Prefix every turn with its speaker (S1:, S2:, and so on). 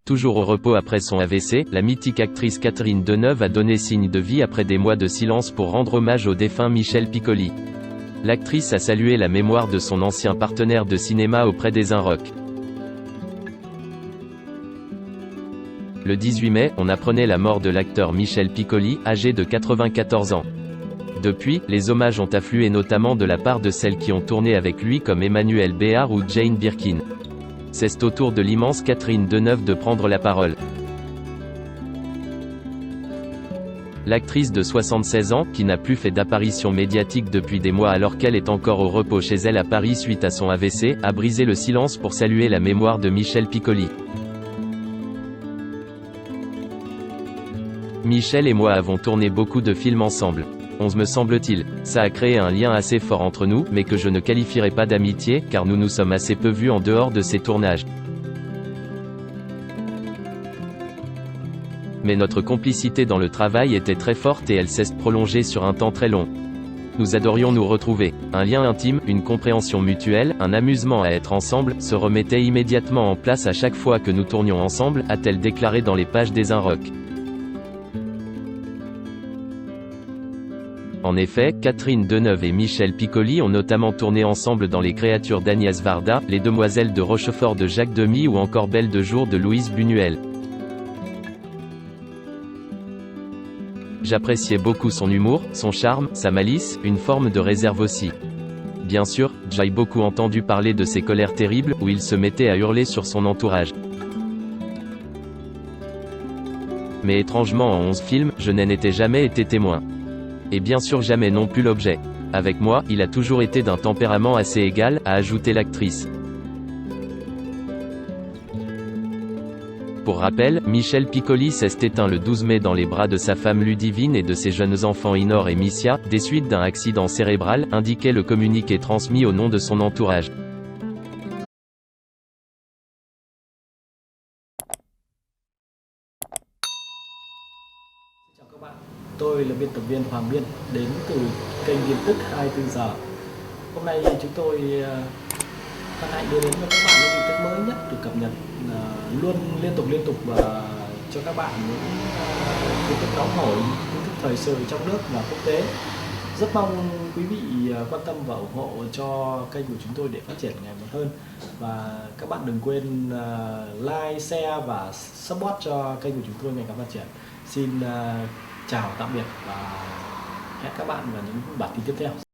S1: Toujours au repos après son AVC, la mythique actrice Catherine Deneuve a donné signe de vie après des mois de silence pour rendre hommage au défunt Michel Piccoli. L'actrice a salué la mémoire de son ancien partenaire de cinéma auprès des Inrocks. Le 18 mai, on apprenait la mort de l'acteur Michel Piccoli, âgé de 94 ans. Depuis, les hommages ont afflué notamment de la part de celles qui ont tourné avec lui comme Emmanuelle Béard ou Jane Birkin. C'est au tour de l'immense Catherine Deneuve de prendre la parole. L'actrice de 76 ans, qui n'a plus fait d'apparition médiatique depuis des mois alors qu'elle est encore au repos chez elle à Paris suite à son AVC, a brisé le silence pour saluer la mémoire de Michel Piccoli. Michel et moi avons tourné beaucoup de films ensemble. Me semble-t-il, ça a créé un lien assez fort entre nous, mais que je ne qualifierais pas d'amitié, car nous nous sommes assez peu vus en dehors de ces tournages. Mais notre complicité dans le travail était très forte et elle s'est prolongée sur un temps très long. Nous adorions nous retrouver. Un lien intime, une compréhension mutuelle, un amusement à être ensemble, se remettait immédiatement en place à chaque fois que nous tournions ensemble, a-t-elle déclaré dans les pages des Inrocks. En effet, Catherine Deneuve et Michel Piccoli ont notamment tourné ensemble dans Les Créatures d'Agnès Varda, Les Demoiselles de Rochefort de Jacques Demy ou encore Belle de jour de Louise Buñuel. J'appréciais beaucoup son humour, son charme, sa malice, une forme de réserve aussi. Bien sûr, j'ai beaucoup entendu parler de ses colères terribles, où il se mettait à hurler sur son entourage. Mais étrangement en 11 films, je n'en étais jamais été témoin. Et bien sûr jamais non plus l'objet. Avec moi, il a toujours été d'un tempérament assez égal, a ajouté l'actrice. Pour rappel, Michel Piccoli s'est éteint le 12 mai dans les bras de sa femme Ludivine et de ses jeunes enfants Inor et Missia, des suites d'un accident cérébral, indiquait le communiqué transmis au nom de son entourage.
S2: Chào các bạn, tôi là biên tập viên Hoàng Biên, đến từ kênh tin tức 24 giờ. Hôm nay chúng tôi hân hạnh đưa đến cho các bạn những tin tức mới nhất được cập nhật luôn liên tục và cho các bạn những tin tức nóng hổi, tin tức thời sự trong nước và quốc tế. Rất mong quý vị quan tâm và ủng hộ cho kênh của chúng tôi để phát triển ngày một hơn. Và các bạn đừng quên like, share và support cho kênh của chúng tôi ngày càng phát triển. Xin chào tạm biệt và hẹn các bạn vào những bản tin tiếp theo.